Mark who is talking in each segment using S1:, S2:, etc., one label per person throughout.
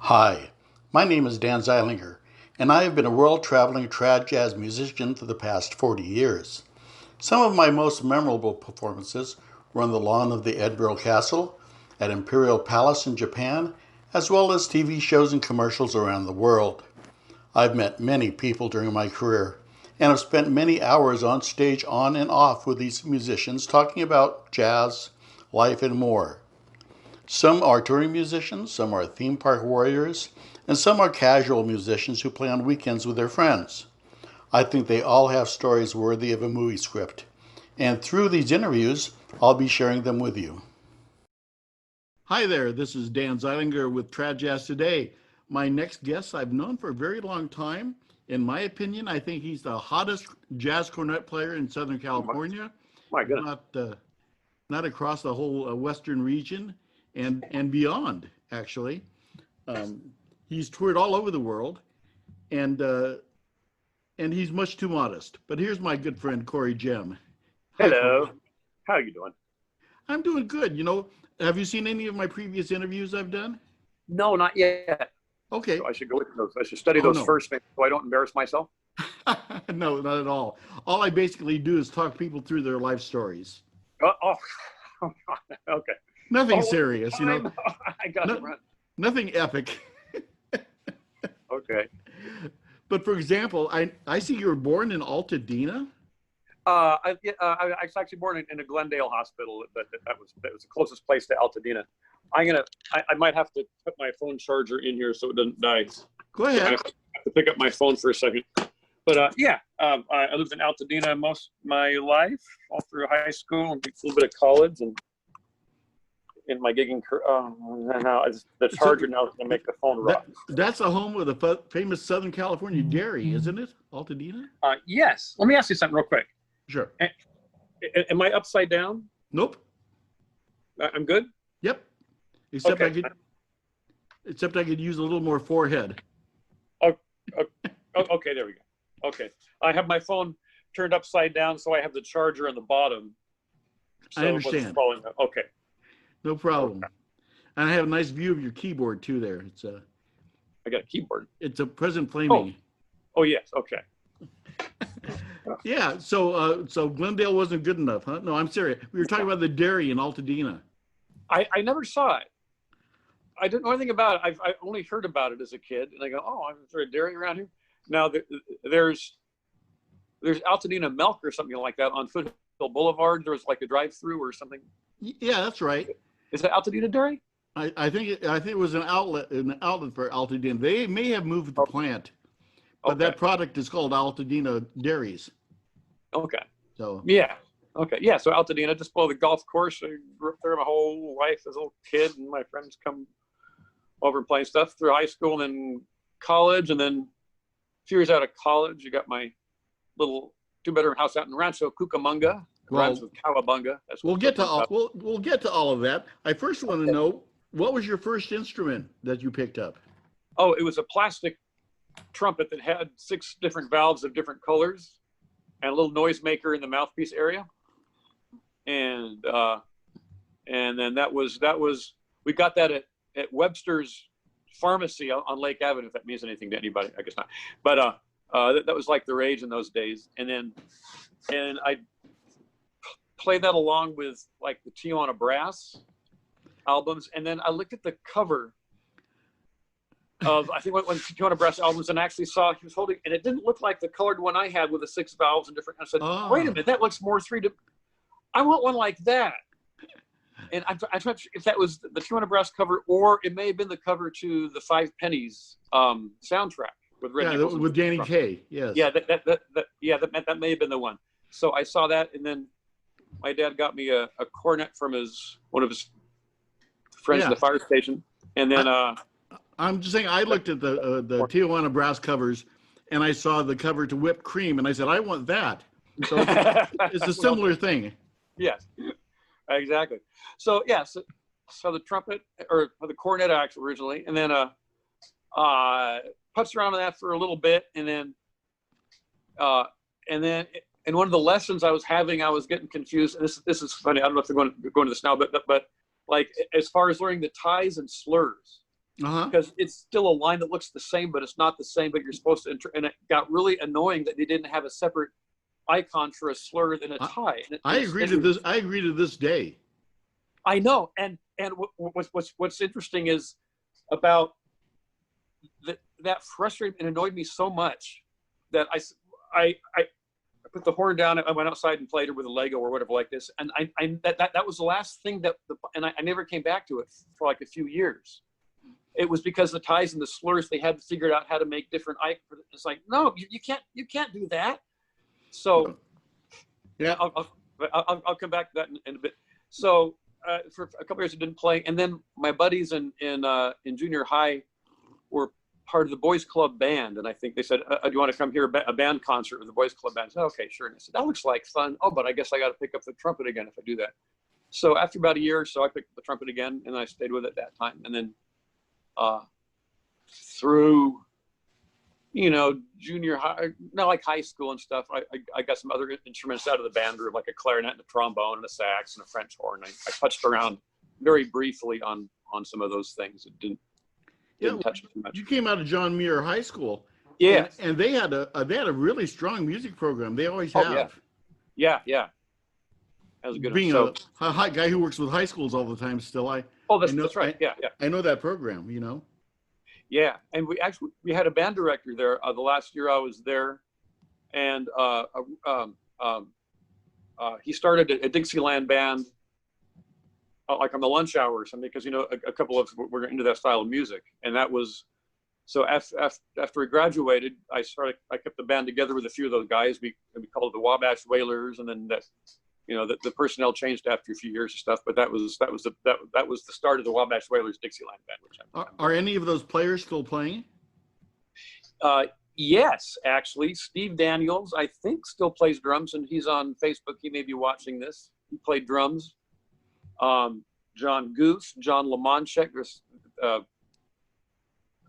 S1: Hi, my name is Dan Zeilinger, and I have been a world-traveling trad jazz musician for the past 40 years. Some of my most memorable performances were on the lawn of the Edinburgh Castle, at Imperial Palace in Japan, as well as TV shows and commercials around the world. I've met many people during my career, and have spent many hours on stage on and off with these musicians talking about jazz, life, and more. Some are touring musicians, some are theme park warriors, and some are casual musicians who play on weekends with their friends. I think they all have stories worthy of a movie script. And through these interviews, I'll be sharing them with you. Hi there, this is Dan Zeilinger with Trad Jazz Today. My next guest I've known for a very long time. In my opinion, I think he's the hottest jazz cornet player in Southern California.
S2: My goodness.
S1: Not across the whole Western region and beyond, actually. He's toured all over the world, and he's much too modest. But here's my good friend, Corey Gemme.
S2: Hello. How are you doing?
S1: I'm doing good. You know, have you seen any of my previous interviews I've done?
S2: No, not yet.
S1: Okay.
S2: So I should go with those. I should study those first so I don't embarrass myself.
S1: No, not at all. All I basically do is talk people through their life stories.
S2: Okay.
S1: Nothing serious, you know.
S2: I got it right.
S1: Nothing epic.
S2: Okay.
S1: But for example, I see you were born in Altadena.
S2: I was actually born in a Glendale hospital, but that was the closest place to Altadena. I might have to put my phone charger in here so it doesn't die.
S1: Go ahead.
S2: I have to pick up my phone for a second. But I lived in Altadena most of my life, all through high school and a little bit of college, and in my gigging career. Now the charger now is going to make the phone rock.
S1: That's a home with a famous Southern California dairy, isn't it? Altadena?
S2: Yes. Let me ask you something real quick.
S1: Sure.
S2: Am I upside down?
S1: Nope.
S2: I'm good?
S1: Yep. Except
S2: okay.
S1: I could use a little more forehead.
S2: Okay, there we go. Okay. I have my phone turned upside down, so I have the charger on the bottom. So
S1: I understand.
S2: Okay.
S1: No problem. Okay. And I have a nice view of your keyboard too there.
S2: I got a keyboard.
S1: It's a Present Flaming.
S2: Oh yes, okay.
S1: Yeah, so Glendale wasn't good enough, huh? No, I'm serious. We were talking about the dairy in Altadena.
S2: I never saw it. I didn't know anything about it. I only heard about it as a kid, and I go, oh, is there a dairy around here? Now there's Altadena Milk or something like that on Foothill Boulevard. There was like a drive-through or something.
S1: Yeah, that's right.
S2: Is it Altadena Dairy?
S1: I think it was an outlet for Altadena. They may have moved the plant, but that product is called Altadena Dairies.
S2: Okay.
S1: So
S2: yeah. Okay. Yeah. So Altadena, just below the golf course. I grew up there my whole life as a little kid, and my friends come over and play stuff through high school and then college, and then a few years out of college, you got my little 2-bedroom house out in Rancho Cucamonga. Rhymes with Cowabunga.
S1: We'll get to all of that. I first want to know, what was your first instrument that you picked up?
S2: Oh, it was a plastic trumpet that had 6 different valves of different colors and a little noisemaker in the mouthpiece area. And then that was we got that at Webster's Pharmacy on Lake Avenue, if that means anything to anybody. I guess not. But that was like the rage in those days. And I played that along with like the Tijuana Brass albums, and then I looked at the cover of I think one of the Tijuana Brass albums, and actually saw he was holding, and it didn't look like the colored one I had with the 6 valves and different. I said, wait a minute, that looks more I want one like that. And I tried if that was the Tijuana Brass cover, or it may have been the cover to the 5 Pennies soundtrack with Red Nichols
S1: with Danny Kaye. Yes.
S2: Yeah, that may have been the one. So I saw that, and then my dad got me a cornet from one of his friends in the fire station, and then
S1: I'm just saying, I looked at the Tijuana Brass covers, and I saw the cover to Whipped Cream, and I said, I want that. So it's a similar thing.
S2: Yes, exactly. So yeah, so the trumpet or the cornet actually originally, and then putzed around with that for a little bit, and then in one of the lessons I was having, I was getting confused. And this is funny. I don't know if they're going to this now, but like as far as learning the ties and slurs, because it's still a line that looks the same, but it's not the same. But you're supposed to, and it got really annoying that they didn't have a separate icon for a slur than a tie.
S3: I agree to this. I agree to this day.
S2: I know, and what's interesting is about that frustrated and annoyed me so much that I put the horn down. I went outside and played it with a Lego or whatever like this, and that was the last thing and I never came back to it for like a few years. It was because the ties and the slurs, they had to figure out how to make different icons. It's like, no, you can't do that. So
S3: yeah,
S2: I'll come back to that in a bit. So for a couple years I didn't play, and then my buddies in junior high were part of the boys club band, and I think they said, do you want to come hear a band concert with the boys club band? I said, okay, sure. And I said, that looks like fun. Oh, but I guess I got to pick up the trumpet again if I do that. So after about a year or so, I picked up the trumpet again, and I stayed with it that time. And then through, junior high, not like high school and stuff, I got some other instruments out of the band group, like a clarinet and a trombone and a sax and a French horn. I touched around very briefly on some of those things. It didn't touch too much.
S3: You came out of John Muir High School.
S2: Yeah.
S3: And they had a really strong music program. They always have.
S2: Yeah. That was a good
S3: Being
S2: one.
S3: a high guy who works with high schools all the time still,
S2: that's right. Yeah.
S3: I know that program,
S2: Yeah, and we had a band director there the last year I was there, and he started a Dixieland band like on the lunch hour or something, because a couple of us were into that style of music, and that was so after we graduated, I kept the band together with a few of those guys. We called it the Wabash Whalers, and then the personnel changed after a few years and stuff, but that was the start of the Wabash Whalers Dixieland band. Which
S3: are any of those players still playing?
S2: Yes, actually, Steve Daniels, I think, still plays drums, and he's on Facebook. He may be watching this. He played drums. John Goose, John Lamonchek,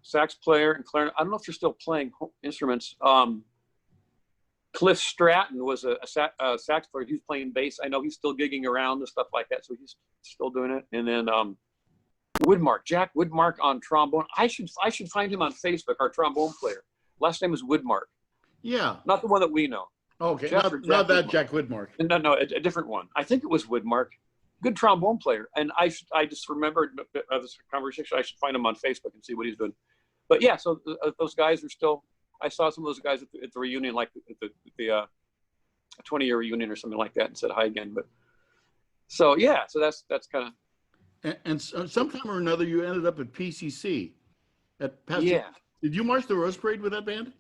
S2: sax player and clarinet. I don't know if you're still playing instruments. Cliff Stratton was a sax player. He's playing bass. I know he's still gigging around and stuff like that, so he's still doing it. And then Jack Woodmark on trombone. I should find him on Facebook, our trombone player. Last name is Woodmark.
S3: Yeah.
S2: Not the one that we know.
S3: Okay, not that Jack Woodmark.
S2: No, a different one. I think it was Woodmark. Good trombone player. And I just remembered this conversation. I should find him on Facebook and see what he's doing. But yeah, so those guys are still. I saw some of those guys at the reunion, like at the 20-year reunion or something like that, and said hi again. But so yeah, so that's kind
S3: of. And sometime or another, you ended up at PCC.
S2: Yeah.
S3: Did you march the Rose Parade with that band?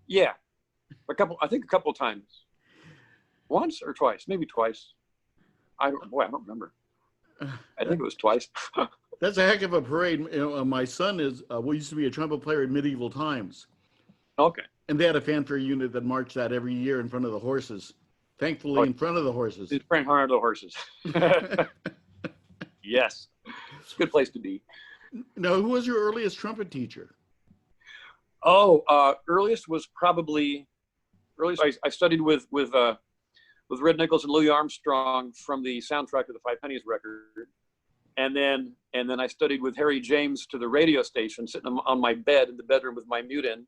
S2: Yeah, a couple of times. Once or twice, maybe twice. I don't remember. I think it was twice.
S3: That's a heck of a parade. My son used to be a trumpet player in medieval times.
S2: Okay.
S3: And they had a fanfare unit that marched that every year in front of the horses. Thankfully, in front of the horses.
S2: In front of the horses. Yes. It's a good place to be.
S3: Now, who was your earliest trumpet teacher?
S2: Earliest was probably I studied with Red Nichols and Louis Armstrong from the soundtrack of the Five Pennies record. And then I studied with Harry James to the radio station, sitting on my bed in the bedroom with my mute in.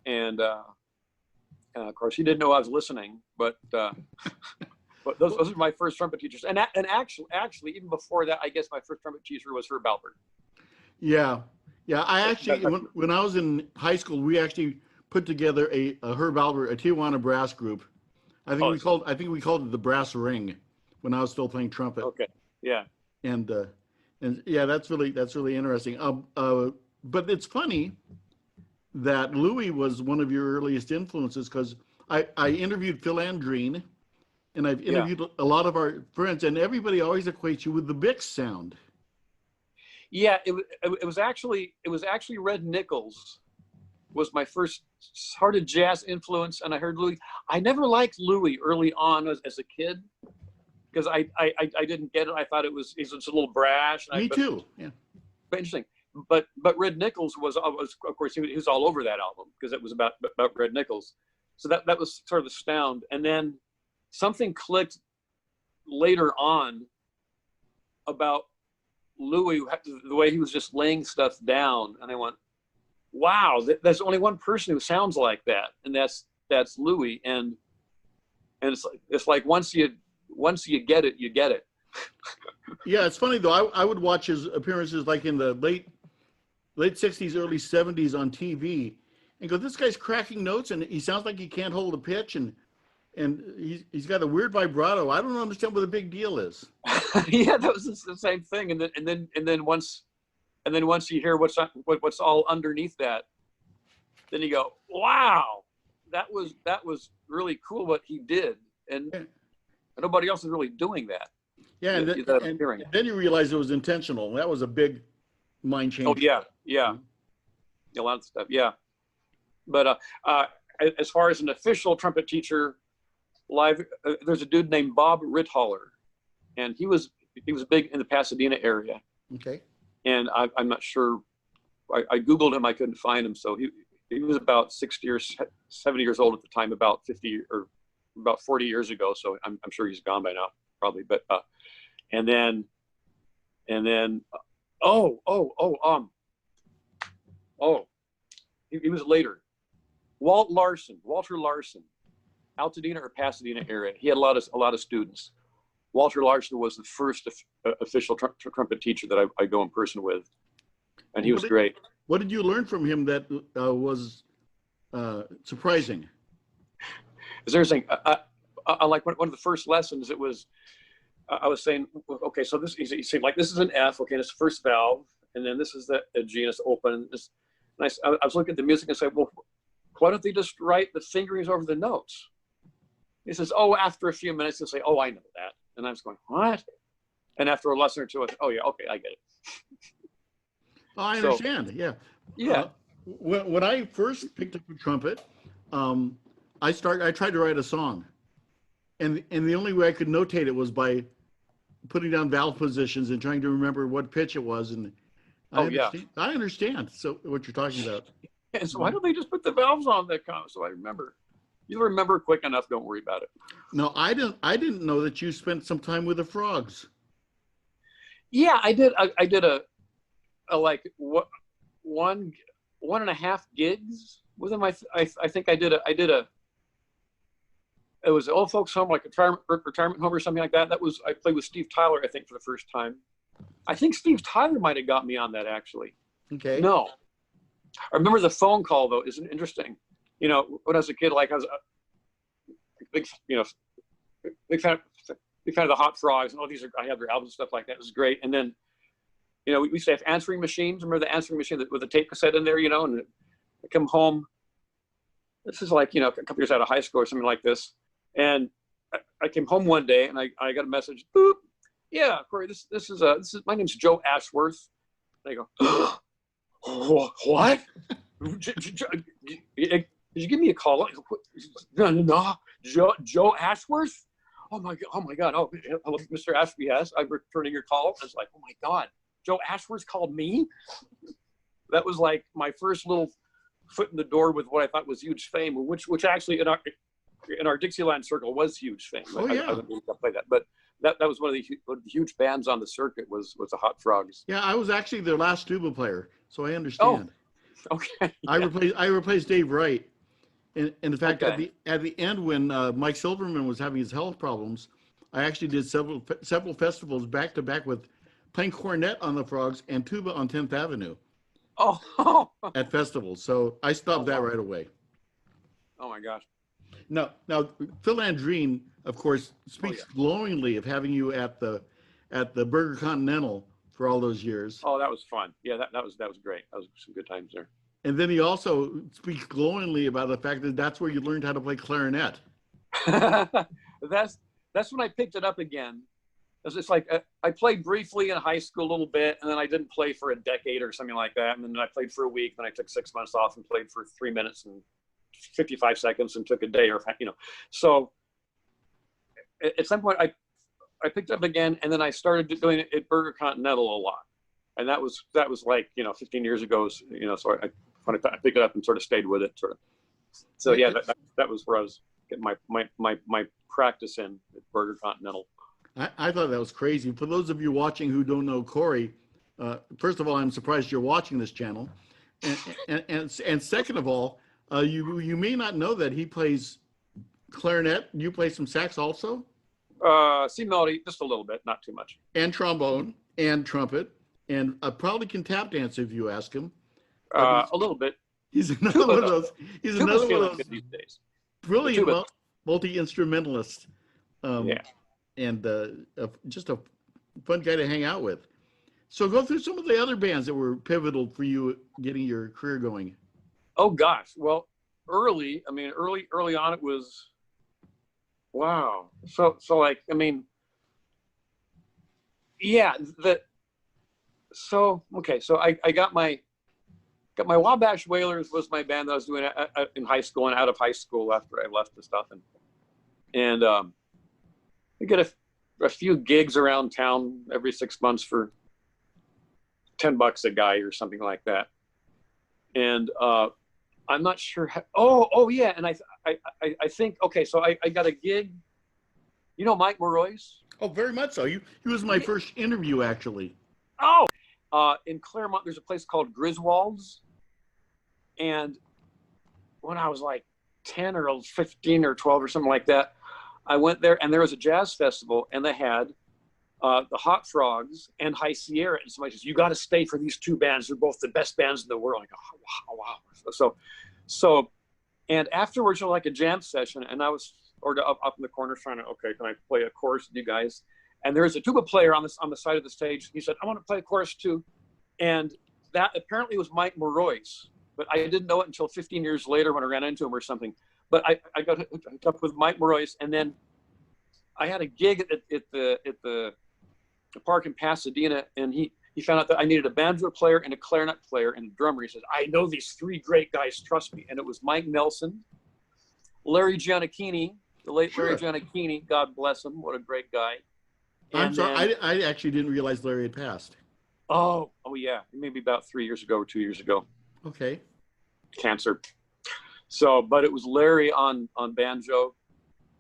S2: And of course, he didn't know I was listening, but those are my first trumpet teachers. And actually, even before that, I guess my first trumpet teacher was Herb Albert.
S3: Yeah. I actually, when I was in high school, we actually put together a Herb Albert, a Tijuana brass group. I think we called it the Brass Ring when I was still playing trumpet.
S2: Okay. Yeah.
S3: And yeah, that's really interesting. But it's funny that Louis was one of your earliest influences, because I interviewed Phil Andreen, and I've interviewed a lot of our friends, and everybody always equates you with the Bix sound.
S2: Yeah, it was actually Red Nichols was my first sort of jazz influence, and I heard Louis. I never liked Louis early on as a kid, because I didn't get it. I thought he's just a little brash.
S3: Me too. Yeah.
S2: But interesting. But Red Nichols was of course he was all over that album, because it was about Red Nichols. So that was sort of the sound. And then something clicked later on about Louis, the way he was just laying stuff down, and I went, wow, there's only one person who sounds like that, and that's Louis. And it's like once you get it, you get it.
S3: Yeah, it's funny though. I would watch his appearances like in the late 60s, early 70s on TV, and go, this guy's cracking notes, and he sounds like he can't hold a pitch, and he's got a weird vibrato. I don't understand what the big deal is.
S2: Yeah, that was the same thing. And then once you hear what's all underneath that, then you go, wow, that was really cool what he did, and nobody else is really doing that.
S3: Yeah, and then you realize it was intentional. That was a big mind change.
S2: Oh yeah, a lot of stuff. Yeah, but as far as an official trumpet teacher, live, there's a dude named Bob Rithaler, and he was big in the Pasadena area.
S3: Okay.
S2: And I'm not sure. I Googled him. I couldn't find him. So he was about 60 or 70 years old at the time, about 50 or about 40 years ago. So I'm sure he's gone by now, probably. But and then he was later. Walter Larson, Altadena or Pasadena area. He had a lot of students. Walter Larson was the first official trumpet teacher that I go in person with, and he was great.
S3: What did you learn from him that was surprising?
S2: Is there anything? I like one of the first lessons. It was I was saying, okay, so this he said like this is an F, okay, and it's the first valve, and then this is a G, and it's open. And I was looking at the music and said, well, why don't they just write the fingerings over the notes? He says, oh, after a few minutes, he'll say, oh, I know that. And I was going, what? And after a lesson or two, I said, oh, yeah, okay, I get it.
S3: Oh, I understand, yeah.
S2: Yeah.
S3: When I first picked up a trumpet, I tried to write a song. And the only way I could notate it was by putting down valve positions and trying to remember what pitch it was. And I understand so what you're talking about.
S2: And so why don't they just put the valves on that count so I remember? You'll remember quick enough. Don't worry about it.
S3: No, I didn't know that you spent some time with the frogs.
S2: Yeah, I did. I did a like one and a half gigs with them. I think I did a. It was an old folks home, like a retirement home or something like that. I played with Steve Tyler, I think, for the first time. I think Steve Tyler might have got me on that actually.
S3: Okay.
S2: No, I remember the phone call though. Isn't interesting. You know, when I was a kid, like I was a big fan of the Hot Frogs, and I had their albums and stuff like that. It was great. And then, you know, we used to have answering machines. Remember the answering machine with a tape cassette in there, you know, and I come home. This is like, you know, a couple years out of high school or something like this. And I came home one day and I got a message. Boop. Yeah, Corey, this is my name's Joe Ashworth. And I go, what? Did you give me a call? No, Joe Ashworth? Oh my God. Oh, hello, Mr. Ashworth. Yes, I'm returning your call. I was like, oh my God, Joe Ashworth called me? That was like my first little foot in the door with what I thought was huge fame, which actually in our Dixieland circle was huge fame.
S3: Oh, yeah.
S2: I don't really play that, but that was one of the huge bands on the circuit was the Hot Frogs.
S3: Yeah, I was actually their last tuba player, so I understand.
S2: Oh, okay.
S3: I replaced Dave Wright. And in fact, okay, at the end, when Mike Silverman was having his health problems, I actually did several festivals back to back with playing cornet on the Frogs and tuba on 10th Avenue.
S2: Oh.
S3: At festivals, so I stopped that right away.
S2: Oh my gosh.
S3: Now Phil Andreen, of course, speaks glowingly of having you at the Burger Continental for all those years.
S2: Oh, that was fun. Yeah, that was great. That was some good times there.
S3: And then he also speaks glowingly about the fact that that's where you learned how to play clarinet.
S2: That's when I picked it up again. It's like I played briefly in high school a little bit, and then I didn't play for a decade or something like that. And then I played for a week, then I took 6 months off and played for 3 minutes and 55 seconds and took a day, or you know. So at some point I picked up again, and then I started doing it at Burger Continental a lot. And that was like, you know, 15 years ago, you know, so I picked it up and sort of stayed with it sort of. So yeah, that was where I was getting my practice in at Burger Continental.
S3: I thought that was crazy. For those of you watching who don't know Corey, First of all, I'm surprised you're watching this channel, and second of all, you may not know that he plays clarinet. You play some sax also,
S2: C melody, just a little bit, not too much.
S3: and trombone and trumpet, and probably can tap dance if you ask him.
S2: A little bit.
S3: He's another one of those. He's another one of those
S2: these days.
S3: brilliant multi-instrumentalist.
S2: Yeah.
S3: And just a fun guy to hang out with. So go through some of the other bands that were pivotal for you getting your career going.
S2: Oh gosh. Well, early on it was, wow. So like, I mean, yeah, so I got my Wabash Whalers was my band that I was doing in high school and out of high school after I left the stuff. And I get a few gigs around town every 6 months for $10 a guy or something like that. And I'm not sure how, oh yeah. And I think, okay, so I got a gig, you know, Mike Marois?
S3: Oh, very much so. He was my first interview, actually.
S2: Oh, in Claremont, there's a place called Griswold's. And when I was like 10 or 15 or 12 or something like that, I went there and there was a jazz festival and they had the Hot Frogs and High Sierra. And somebody says, you got to stay for these two bands. They're both the best bands in the world. I go, oh, wow. So, and afterwards, like a jam session, and I was up in the corner trying to, okay, can I play a chorus with you guys? And there was a tuba player on the side of the stage. He said, I want to play a chorus too. And that apparently was Mike Marois, but I didn't know it until 15 years later when I ran into him or something. But I got hooked up with Mike Marois, and then I had a gig at the park in Pasadena, and he found out that I needed a banjo player and a clarinet player and a drummer. He says, I know these three great guys, trust me. And it was Mike Nelson, Larry Giannichini, the late Larry Giannichini, God bless him, what a great guy.
S3: I'm sorry, I actually didn't realize Larry had passed.
S2: Oh yeah, maybe about 3 years ago or 2 years ago.
S3: Okay.
S2: Cancer. So, but it was Larry on banjo,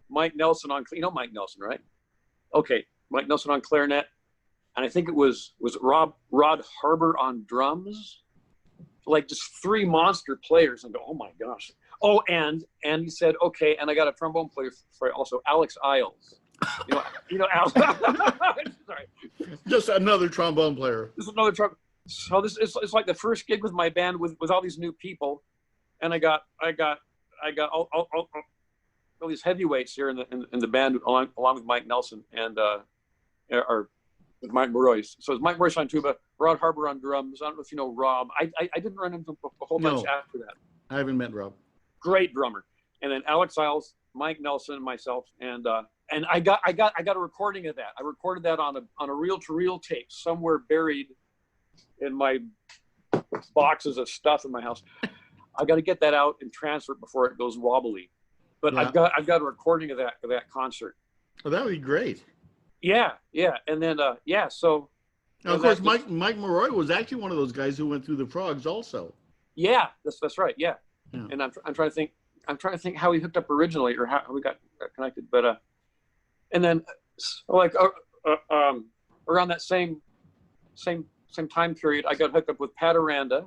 S2: Mike Nelson on, you know Mike Nelson, right? Okay, Mike Nelson on clarinet, and I think it was Rod Harbor on drums, like just three monster players. And go, oh my gosh. Oh, and he said, okay, and I got a trombone player for also Alex Isles. You know Alex. Sorry.
S3: Just another trombone player.
S2: This is another trombone. So it's like the first gig with my band with all these new people, and I got all these heavyweights here in the band along with Mike Nelson and or with Mike Marois. So it's Mike Marois on tuba, Rod Harbor on drums. I don't know if you know Rob. I didn't run into him a whole bunch after that.
S3: I haven't met Rob.
S2: Great drummer. And then Alex Isles, Mike Nelson, myself, and I got a recording of that. I recorded that on a reel-to-reel tape somewhere buried in my boxes of stuff in my house. I got to get that out and transfer it before it goes wobbly. But yeah. I've got a recording of that concert.
S3: Oh, that would be great.
S2: Yeah. And then so
S3: now, of course, Mike Marois was actually one of those guys who went through the Frogs also. Yeah,
S2: that's right. Yeah. And I'm trying to think how we hooked up originally or how we got connected. But and then like around that same time period, I got hooked up with Pat Aranda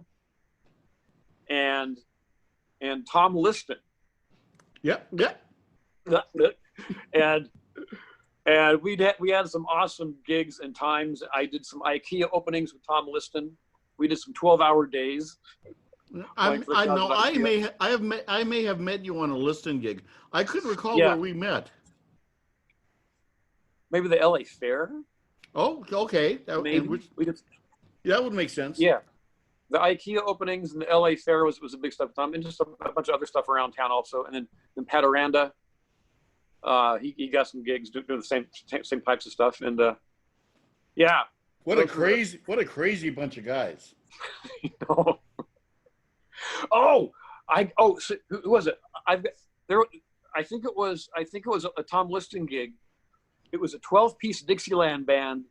S2: and Tom Liston.
S3: Yeah.
S2: And we had some awesome gigs and times. I did some IKEA openings with Tom Liston. We did some 12-hour days.
S3: I may have met you on a Liston gig. I couldn't recall where we met.
S2: Maybe the LA Fair.
S3: Oh, okay. That would make sense.
S2: Yeah. The IKEA openings and the LA Fair was a big stuff. And just a bunch of other stuff around town also. And then Pat Aranda, he got some gigs doing the same types of stuff. And yeah.
S3: What a crazy bunch of guys.
S2: So, who was it? I think it was a Tom Liston gig. It was a 12-piece Dixieland band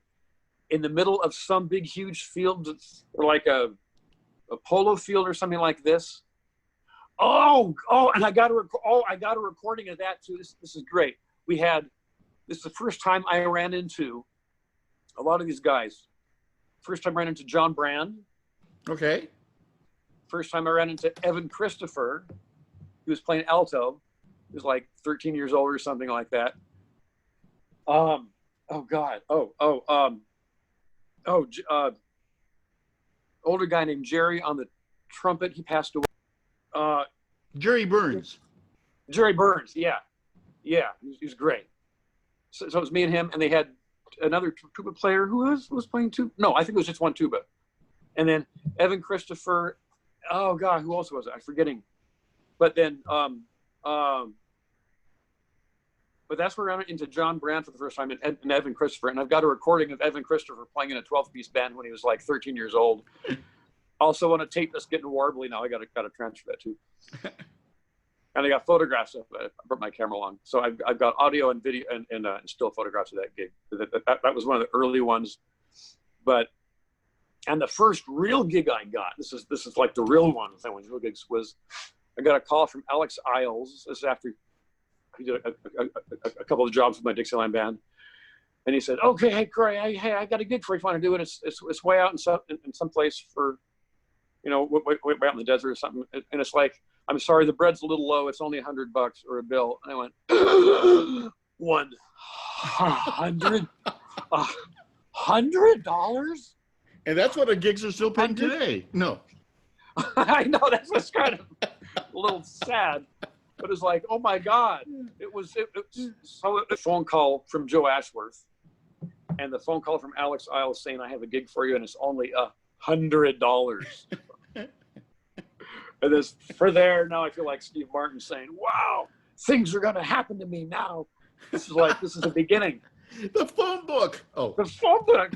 S2: in the middle of some big, huge field, like a polo field or something like this. And I got a recording of that too. This is great. This is the first time I ran into a lot of these guys. First time I ran into John Brand.
S3: Okay.
S2: First time I ran into Evan Christopher. He was playing alto. He was like 13 years old or something like that. Oh God. Older guy named Jerry on the trumpet. He passed away.
S3: Jerry Burns.
S2: Jerry Burns. Yeah. He's great. So it was me and him, and they had another tuba player who was playing tuba. No, I think it was just one tuba. And then Evan Christopher. Oh God, who else was it? I'm forgetting. But then, but that's where I ran into John Brand for the first time, and Evan Christopher. And I've got a recording of Evan Christopher playing in a 12-piece band when he was like 13 years old. Also on a tape that's getting warbly now. I got to transfer that too. And I got photographs of it. I brought my camera along, so I've got audio and video and still photographs of that gig. That was one of the early ones, and the first real gig I got. This is like the real one. That one, real gigs was. I got a call from Alex Isles. This is after he did a couple of jobs with my Dixieland band, and he said, "Okay, hey Corey, I got a gig for you if you want to do it. It's way out in some place for, way out in the desert or something." And it's like, "I'm sorry, the bread's a little low. It's only $100 or a bill." And I went, $100?
S3: And that's what the gigs are still paying today. No.
S2: I know, that's what's kind of a little sad, but it's like, oh my God. So a phone call from Joe Ashworth and the phone call from Alex Isles saying, "I have a gig for you and it's only $100. And this for there, now I feel like Steve Martin saying, "Wow, things are going to happen to me now." This is the beginning.
S3: The phone book. Oh,
S2: the phone book.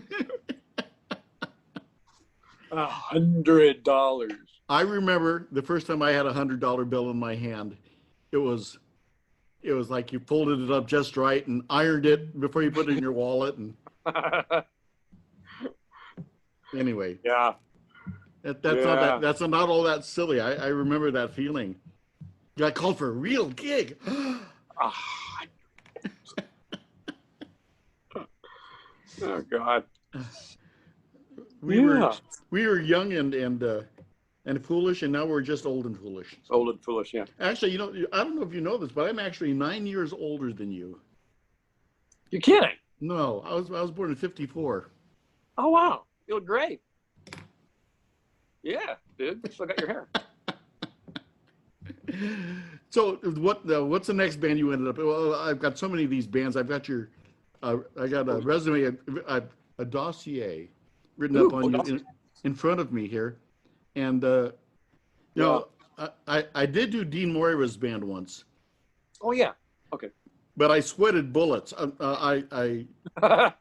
S2: $100.
S3: I remember the first time I had $100 bill in my hand. It was like you folded it up just right and ironed it before you put it in your wallet. And anyway,
S2: yeah.
S3: That's not all that silly. I remember that feeling. I called for a real gig.
S2: Oh God.
S3: We were young and foolish, and now we're just old and foolish.
S2: Old and foolish, yeah.
S3: Actually, I don't know if you know this, but I'm actually 9 years older than you.
S2: You're kidding?
S3: No, I was born in '54.
S2: Oh wow, you look great. Yeah, dude, you still got your hair.
S3: So what's the next band you ended up? Well, I've got so many of these bands. I've got I got a resume, a dossier written up on you in front of me here, and I did do Dean Moira's band once.
S2: Oh yeah, okay.
S3: But I sweated bullets. Because I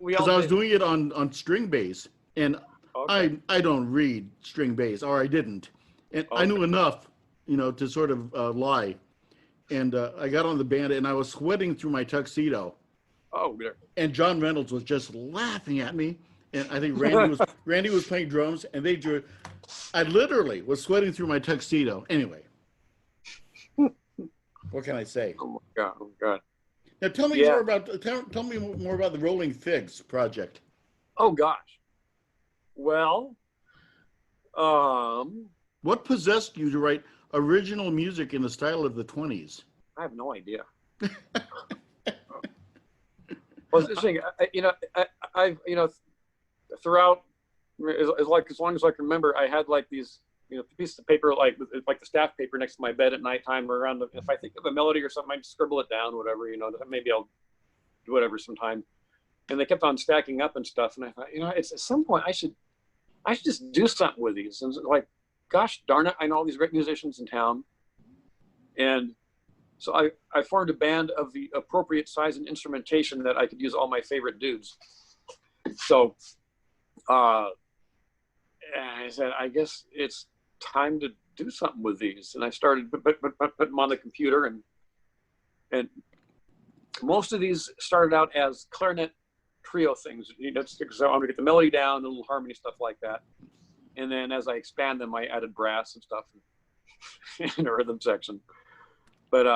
S3: was doing it on string bass, and okay. I don't read string bass, or I didn't, and I knew enough, to sort of lie, and I got on the band, and I was sweating through my tuxedo.
S2: Oh, yeah.
S3: And John Reynolds was just laughing at me, and I think Randy was playing drums, and I literally was sweating through my tuxedo. Anyway, what can I say?
S2: Oh my God!
S3: Now tell me more about the Rolling Figs project.
S2: Oh gosh. Well,
S3: what possessed you to write original music in the style of the 20s?
S2: I have no idea. Well, it's interesting. I've throughout, as long as I can remember, I had like these pieces of paper like the staff paper next to my bed at nighttime or around. If I think of a melody or something, I just scribble it down, whatever. Maybe I'll do whatever sometime. And they kept on stacking up and stuff. And I thought, it's at some point I should just do something with these. And like, gosh darn it, I know all these great musicians in town, and so I formed a band of the appropriate size and instrumentation that I could use all my favorite dudes. So and I said, I guess it's time to do something with these. And I started putting them on the computer, and most of these started out as clarinet trio things. So I'm gonna get the melody down, a little harmony stuff like that. And then as I expand them, I added brass and stuff in the rhythm section. But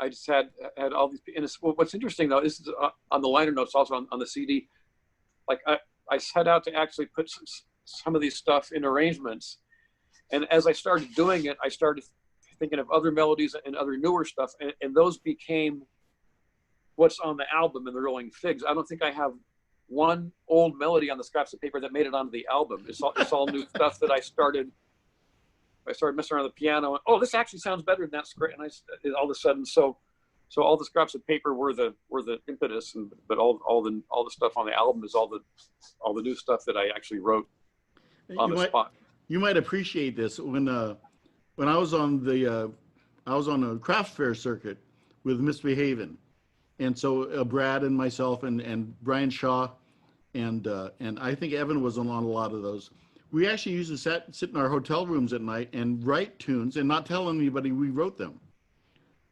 S2: I just had all these. And what's interesting though is on the liner notes, also on the CD. Like I set out to actually put some of these stuff in arrangements. And as I started doing it, I started thinking of other melodies and other newer stuff. And those became what's on the album in the Rolling Figs. I don't think I have one old melody on the scraps of paper that made it onto the album. It's all new stuff that I started messing around the piano. And, oh, this actually sounds better than that script. And all of a sudden, so all the scraps of paper were the impetus, but all the stuff on the album is all the new stuff that I actually wrote on the spot.
S3: You might appreciate this when I was on a craft fair circuit with Misbehavin', and so Brad and myself and Brian Shaw and I think Evan was on a lot of those. We actually used to sit in our hotel rooms at night and write tunes and not tell anybody we wrote them.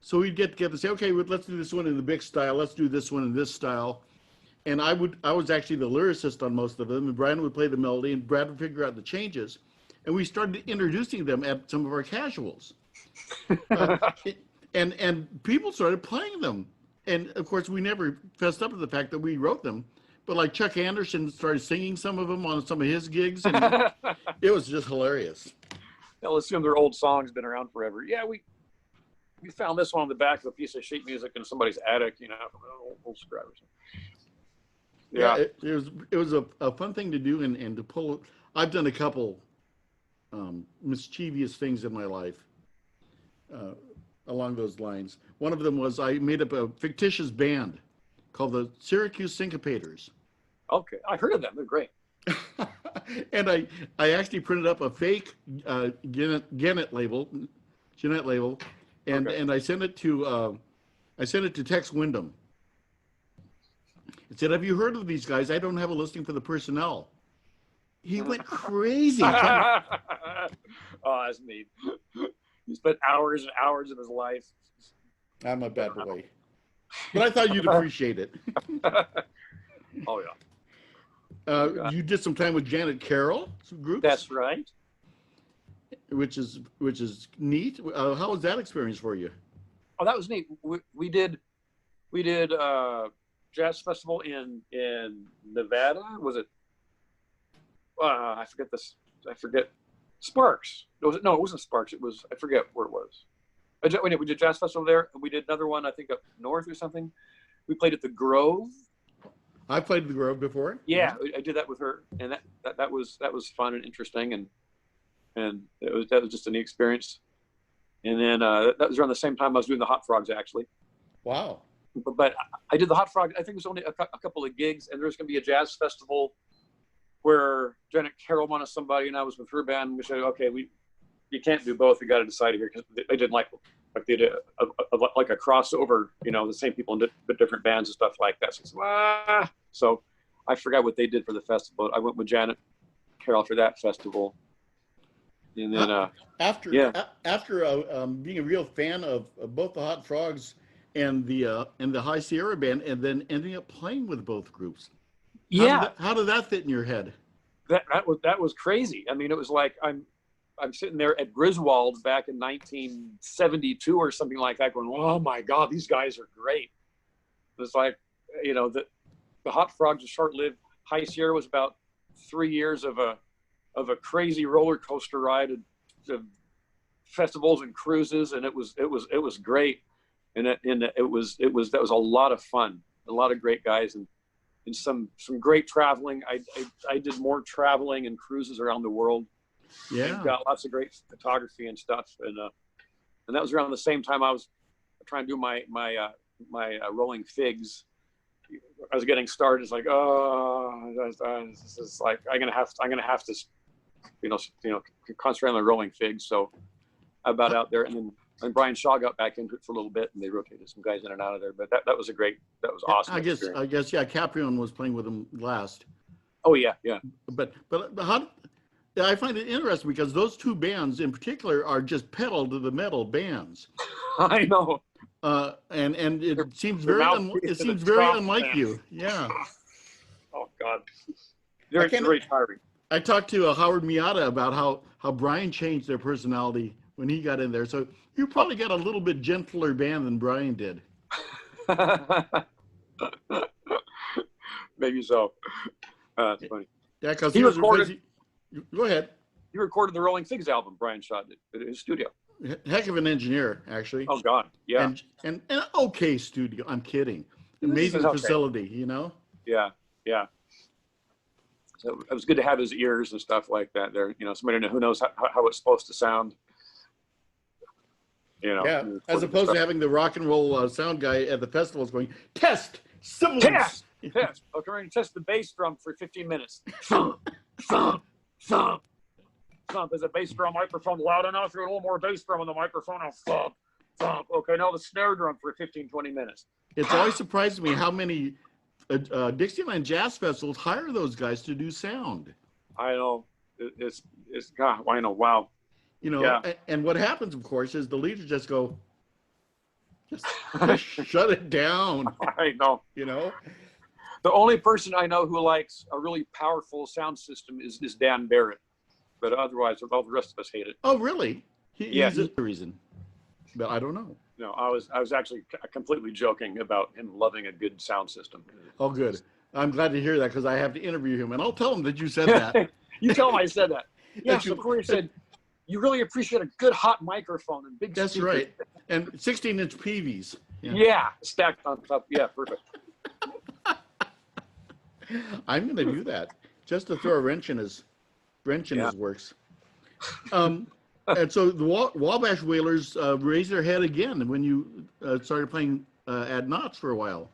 S3: So we'd get together and say, okay, let's do this one in the big style. Let's do this one in this style. And I was actually the lyricist on most of them, and Brian would play the melody, and Brad would figure out the changes. And we started introducing them at some of our casuals. And people started playing them. And of course, we never fessed up to the fact that we wrote them. But like Chuck Anderson started singing some of them on some of his gigs. And it was just hilarious.
S2: They'll assume they're old songs, been around forever. Yeah, we found this one on the back of a piece of sheet music in somebody's attic, old scrappers. Yeah,
S3: it was a fun thing to do and to pull. I've done a couple mischievous things in my life along those lines. One of them was I made up a fictitious band called the Syracuse Syncopators.
S2: Okay, I heard of them. They're great.
S3: And I actually printed up a fake Gemme label, and I sent it to Tex Wyndham. It said, "Have you heard of these guys? I don't have a listing for the personnel." He went crazy.
S2: Oh, that's neat. He spent hours and hours of his life.
S3: I'm a bad boy. But I thought you'd appreciate it.
S2: Oh, yeah.
S3: You did some time with Janet Carroll, some groups?
S2: That's right.
S3: Which is neat. How was that experience for you?
S2: Oh, that was neat. We did jazz festival in Nevada. Was it? I forget. Sparks. It wasn't Sparks. It was. I forget where it was. We did jazz festival there, and we did another one. I think up north or something. We played at the Grove.
S3: I played the Grove before.
S2: Yeah, I did that with her, and that was fun and interesting, and that was just a neat experience. And then that was around the same time I was doing the Hot Frogs, actually.
S3: Wow.
S2: But I did the Hot Frog. I think it was only a couple of gigs, and there's going to be a jazz festival where Janet Carroll wanted somebody, and I was with her band. We said, okay, you can't do both. We got to decide here because they didn't like they did like a crossover, the same people in different bands and stuff like that. So I forgot what they did for the festival. I went with Janet Carroll for that festival. And then
S3: after being a real fan of both the Hot Frogs and the High Sierra band, and then ending up playing with both groups. How did that fit in your head?
S2: That was crazy. I mean, it was like I'm sitting there at Griswold back in 1972 or something like that, going, "Oh my God, these guys are great." It was like, the Hot Frogs was short-lived. High Sierra was about 3 years of a crazy roller coaster ride of festivals and cruises, and it was great, and that was a lot of fun, a lot of great guys, and some great traveling. I did more traveling and cruises around the world.
S3: Yeah,
S2: got lots of great photography and stuff, and that was around the same time I was trying to do my Rolling Figs. I was getting started. It's like, this is like I'm gonna have to concentrate on the Rolling Figs. So I bowed out there, and then Brian Shaw got back into it for a little bit, and they rotated some guys in and out of there. But that was awesome.
S3: I guess Caprion was playing with them last.
S2: Oh yeah.
S3: But how? I find it interesting because those two bands in particular are just pedal to the metal bands.
S2: I know.
S3: And it seems very unlike you. Yeah.
S2: Oh God. Very tiring.
S3: I talked to Howard Miata about how Brian changed their personality when he got in there. So you probably got a little bit gentler band than Brian did.
S2: Maybe so. That's funny.
S3: Yeah, because
S2: He recorded.
S3: Go ahead.
S2: He recorded the Rolling Figs album. Brian Shaw did at his studio.
S3: Heck of an engineer, actually.
S2: Oh God, yeah.
S3: And an okay studio. I'm kidding.
S2: This is
S3: Amazing
S2: okay.
S3: facility, you know.
S2: Yeah, yeah. So it was good to have his ears and stuff like that. There, you know, somebody who knows how it's supposed to sound. You know,
S3: yeah. As opposed to having the rock and roll sound guy at the festivals going test cymbals.
S2: Test. Okay, we're going to test the bass drum for 15 minutes. Thump, thump, thump, thump. Is the bass drum microphone loud enough? You're a little more bass drum on the microphone. Oh, thump, thump. Okay, now the snare drum for 15, 20 minutes.
S3: It's always surprised me how many Dixieland jazz festivals hire those guys to do sound.
S2: I know. It's God, I know. Wow.
S3: You know,
S2: yeah.
S3: And what happens, of course, is the leaders just go, just shut it down.
S2: I know.
S3: You know?
S2: The only person I know who likes a really powerful sound system is Dan Barrett. But otherwise, all the rest of us hate it.
S3: Oh, really?
S2: Yeah.
S3: He's the reason. But I don't know.
S2: No, I was actually completely joking about him loving a good sound system.
S3: Oh, good. I'm glad to hear that because I have to interview him. And I'll tell him that you said that.
S2: You tell him I said that. Yeah, so Corey said, you really appreciate a good hot microphone and big
S3: That's
S2: speakers.
S3: right. And 16-inch PVs.
S2: Yeah, stacked on top. Yeah, perfect.
S3: I'm going to do that just to throw a wrench in his works. And so the Wabash Whalers raised their head again when you started playing at Knott's for a while.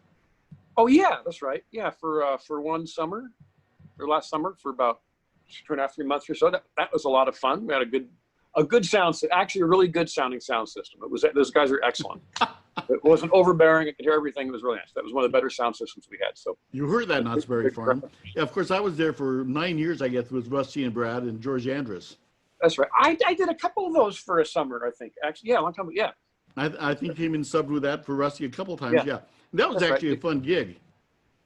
S2: Oh yeah, that's right. Yeah, for one summer, or last summer, for about 2.5, 3 months or so. That was a lot of fun. We had a good sound, actually a really good sounding sound system. Those guys are excellent. It wasn't overbearing. I could hear everything. It was really nice. That was one of the better sound systems we had. So
S3: you heard that Knott's Berry Farm. Yeah, of course, I was there for 9 years, I guess, with Rusty and Brad and George Andrus.
S2: That's right. I did a couple of those for a summer, I think. Actually, yeah, a long time ago. Yeah.
S3: I think came in subbed with that for Rusty a couple times. Yeah. That was actually a fun gig.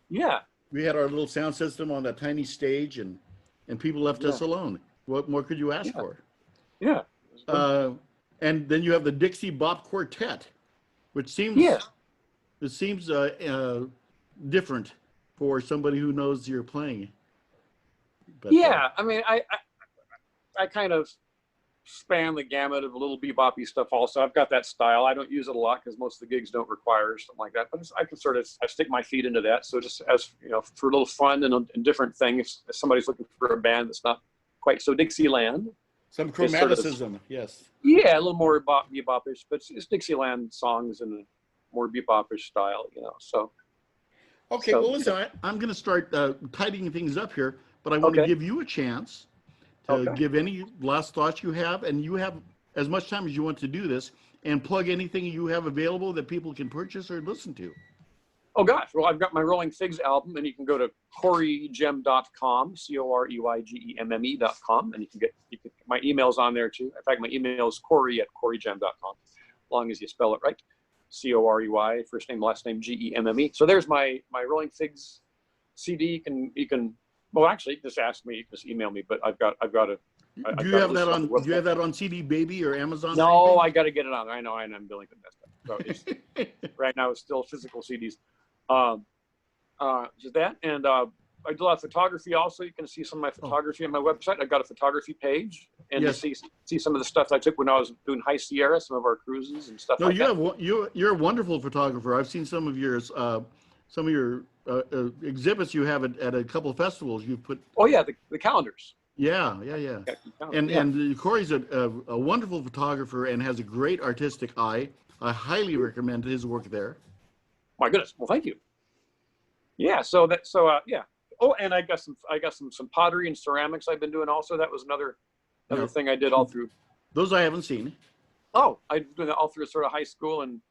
S2: Yeah.
S3: We had our little sound system on that tiny stage, and people left us alone. What more could you ask for?
S2: Yeah.
S3: And then you have the Dixie Bop Quartet, which seems different for somebody who knows you're playing. But,
S2: I mean, I kind of span the gamut of a little beboppy stuff also. I've got that style. I don't use it a lot because most of the gigs don't require something like that, but I can I stick my feet into that. So just as, you know, for a little fun and different thing, if somebody's looking for a band that's not quite so Dixieland.
S3: Some chromaticism, yes. Yeah,
S2: a little more bebopish, but it's Dixieland songs in a more bebopish style, you know, so.
S3: Okay, well, listen, I'm going to start tidying things up here, but I want to give you a chance to give any last thoughts you have, and you have as much time as you want to do this, and plug anything you have available that people can purchase or listen to.
S2: Oh gosh, well, I've got my Rolling Figs album, and you can go to CoreyGemme.com, CoreyGemme.com, and you can get my email's on there too. In fact, my email is Corey@CoreyGemme.com, as long as you spell it right. Corey, first name, last name, Gemme. So there's my Rolling Figs CD. You can. Well, actually, just ask me, just email me. But I've got a.
S3: Do you have that on CD Baby or Amazon?
S2: No, I got to get it on. I know, and I'm billing it. So right now, it's still physical CDs. Just that, and I do a lot of photography. Also, you can see some of my photography on my website. I've got a photography page, and you see some of the stuff I took when I was doing High Sierra, some of our cruises and stuff.
S3: You're a wonderful photographer. I've seen some of your exhibits you have at a couple of festivals. You've put.
S2: Oh yeah, the calendars.
S3: Yeah. And Corey's a wonderful photographer and has a great artistic eye. I highly recommend his work there.
S2: My goodness. Well, thank you. Yeah. Yeah. Oh, and I got some pottery and ceramics I've been doing also. That was another thing I did all through.
S3: Those I haven't seen.
S2: Oh, I did that all through sort of high school and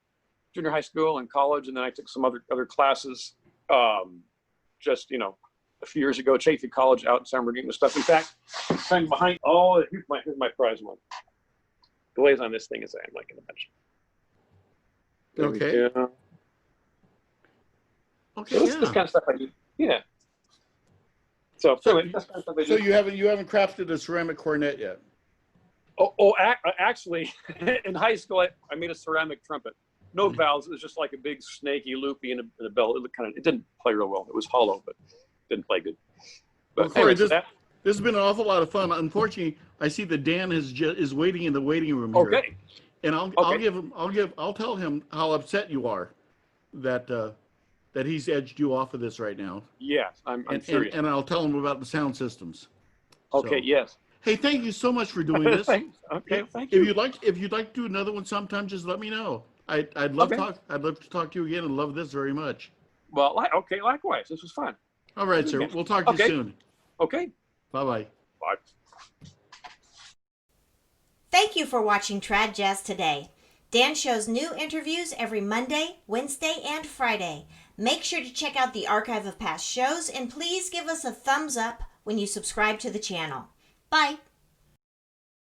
S2: junior high school and college, and then I took some other classes. Just a few years ago, Chaffey College out in San Bernardino stuff. In fact, hanging behind. Oh, here's my prize one. The ways on this thing is I'm like in the bench.
S3: Okay.
S2: Okay. So this kind of stuff I do. Yeah. So anyway, that's kind of stuff I do.
S3: So you haven't crafted a ceramic cornet yet?
S2: Actually, in high school, I made a ceramic trumpet. No valves. It was just like a big snaky loopy and a bell. It didn't play real well. It was hollow, but didn't play good.
S3: Well,
S2: But
S3: Corey,
S2: anyway, so that
S3: this has been an awful lot of fun. Unfortunately, I see that Dan is waiting in the waiting room here.
S2: okay.
S3: And I'll tell him how upset you are that that he's edged you off of this right now.
S2: Yes, I'm sure.
S3: And I'll tell him about the sound systems.
S2: Okay.
S3: So,
S2: Yes.
S3: hey, thank you so much for doing this.
S2: Thanks. Okay. Thank you.
S3: If you'd like to do another one sometime, just let me know. I'd love to talk to you again and love this very much.
S2: Well, okay. Likewise. This was fun.
S3: All right, sir. We'll talk to you soon.
S2: Okay.
S3: Bye-bye.
S2: Bye.
S4: Thank you for watching Trad Jazz Today. Dan shows new interviews every Monday, Wednesday, and Friday. Make sure to check out the archive of past shows and please give us a thumbs up when you subscribe to the channel. Bye.